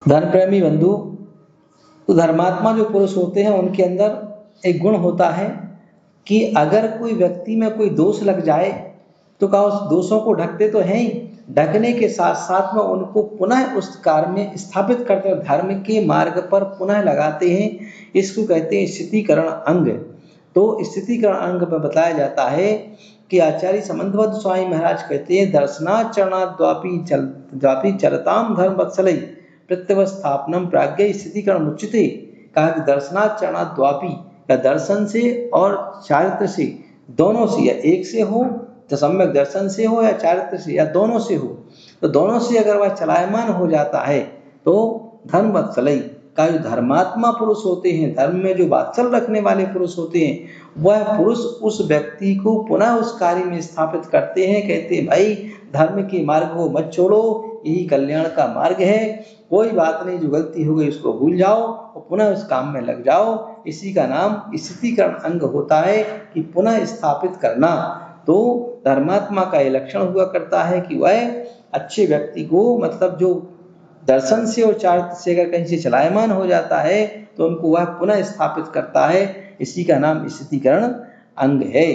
धर्म प्रेमी बंधु, तो धर्मात्मा जो पुरुष होते हैं उनके अंदर एक गुण होता है कि अगर कोई व्यक्ति में कोई दोष लग जाए तो क्या उस दोषों को ढकते तो हैं ही, ढकने के साथ साथ में उनको पुनः उस कार्य में स्थापित करते हैं, धर्म के मार्ग पर पुनः लगाते हैं। इसको कहते हैं स्थितीकरण अंग। तो स्थितीकरण अंग में बताया जाता है कि आचार्य समंतबद्ध स्वामी महाराज कहते हैं, दर्शनाचरणा द्वापी चरताम धर्म वत्सलई प्रत्यवस्थापनम प्राज्ञ स्थितिकरण उच्यते। कहा कि दर्शनाचरणा द्वापी, या दर्शन से और चारित्र से, दोनों से, या एक से हो तो सम्यक दर्शन से हो या चारित्र से, या दोनों से हो, तो दोनों से अगर वह चलायमान हो जाता है तो धर्म वत्सलई का जो धर्मात्मा पुरुष होते हैं, धर्म में जो वात्सल रखने वाले पुरुष होते हैं, वह पुरुष उस व्यक्ति को पुनः उस कार्य में स्थापित करते हैं। कहते हैं भाई धर्म के मार्ग को मत छोड़ो, यही कल्याण का मार्ग है, कोई बात नहीं, जो गलती हो गई उसको भूल जाओ और पुनः उस काम में लग जाओ। इसी का नाम स्थितीकरण अंग होता है कि पुनः स्थापित करना। तो धर्मात्मा का यह लक्षण हुआ करता है कि वह अच्छे व्यक्ति को, मतलब जो दर्शन से और चारित्र से अगर कहीं से चलायमान हो जाता है तो उनको वह पुनः स्थापित करता है। इसी का नाम स्थितीकरण अंग है।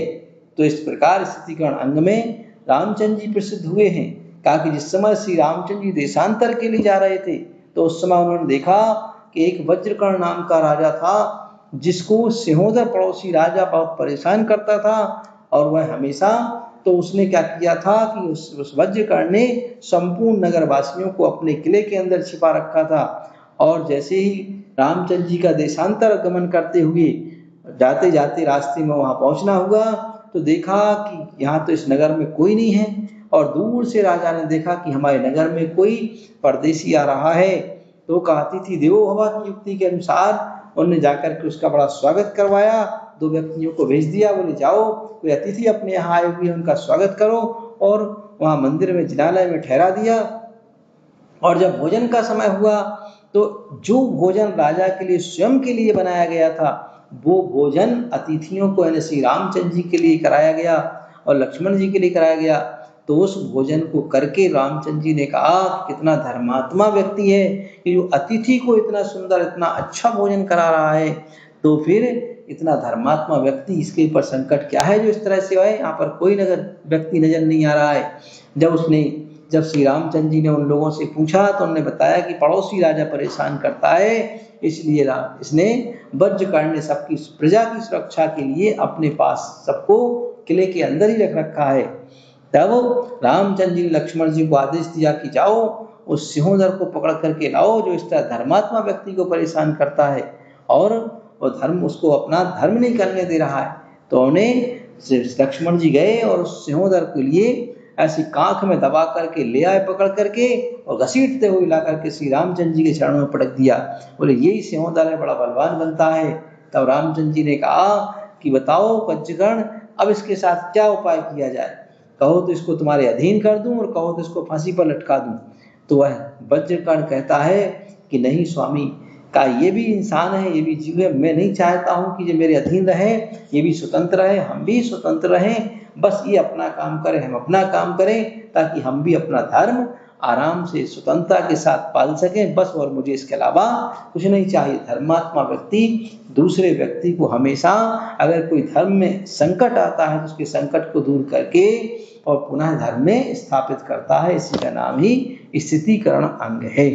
तो इस प्रकार स्थितीकरण अंग में रामचंद्र जी प्रसिद्ध हुए हैं। कहा कि जिस समय श्री रामचंद्र जी देशांतर के लिए जा रहे थे तो उस समय उन्होंने देखा कि एक वज्रकर्ण नाम का राजा था, जिसको सिंहोदर पड़ोसी राजा बहुत परेशान करता था। और वह हमेशा, तो उसने क्या किया था कि उस वज्रकर्ण ने संपूर्ण नगरवासियों को अपने किले के अंदर छिपा रखा था। और जैसे ही रामचंद्र जी का देशांतर गमन करते हुए जाते जाते रास्ते में वहां पहुंचना हुआ तो देखा कि यहाँ तो इस नगर में कोई नहीं है। और दूर से राजा ने देखा कि हमारे नगर में कोई परदेशी आ रहा है। तो कहा अतिथि देवो भव की युक्ति के अनुसार उन्होंने जाकर के उसका बड़ा स्वागत करवाया। 2 व्यक्तियों को भेज दिया, बोले जाओ कोई अतिथि अपने यहाँ आए हुए उनका स्वागत करो। और वहां मंदिर में जिनालय में ठहरा दिया। और जब भोजन का समय हुआ तो जो भोजन राजा के लिए स्वयं के लिए बनाया गया था वो भोजन अतिथियों को यानी श्री रामचंद्र जी के लिए कराया गया और लक्ष्मण जी के लिए कराया गया। तो उस भोजन को करके रामचंद्र जी ने कहा कितना धर्मात्मा व्यक्ति है कि जो अतिथि को इतना सुंदर इतना अच्छा भोजन करा रहा है, तो फिर इतना धर्मात्मा व्यक्ति, इसके ऊपर संकट क्या है जो इस तरह से है। यहाँ पर कोई व्यक्ति नजर नहीं आ रहा है। जब श्री रामचंद्र जी ने उन लोगों से पूछा तो उन्होंने बताया कि पड़ोसी राजा परेशान करता है, इसलिए इसने वज्रकर्ण ने सबकी प्रजा की सुरक्षा के लिए अपने पास सबको किले के अंदर ही रख रखा है। तब रामचंद्र जी ने लक्ष्मण जी को आदेश दिया कि जाओ उस सिंहोदर को पकड़ करके लाओ जो इस तरह धर्मात्मा व्यक्ति को परेशान करता है और वो धर्म उसको अपना धर्म नहीं करने दे रहा है। तो उन्हें लक्ष्मण जी गए और उस सिंहोदर के लिए ऐसी कांख में दबा करके ले आए पकड़ करके और घसीटते हुए ला करके श्री रामचंद्र जी के चरणों में पटक दिया। बोले यही सिंहोदर है, बड़ा बलवान बनता है। तब रामचंद्र जी ने कहा कि बताओ वज्रकर्ण, अब इसके साथ क्या उपाय किया जाए, कहो तो इसको तुम्हारे अधीन कर दूं और कहो तो इसको फांसी पर लटका दूं। तो वह वज्रकर्ण कहता है कि नहीं स्वामी, का ये भी इंसान है, ये भी जीव है, मैं नहीं चाहता हूँ कि ये मेरे अधीन रहे, ये भी स्वतंत्र रहे, हम भी स्वतंत्र रहें, बस ये अपना काम करें हम अपना काम करें, ताकि हम भी अपना धर्म आराम से स्वतंत्रता के साथ पाल सकें, बस, और मुझे इसके अलावा कुछ नहीं चाहिए। धर्मात्मा व्यक्ति दूसरे व्यक्ति को हमेशा, अगर कोई धर्म में संकट आता है तो उसके संकट को दूर करके और पुनः धर्म में स्थापित करता है। इसी का नाम ही स्थितीकरण अंग है।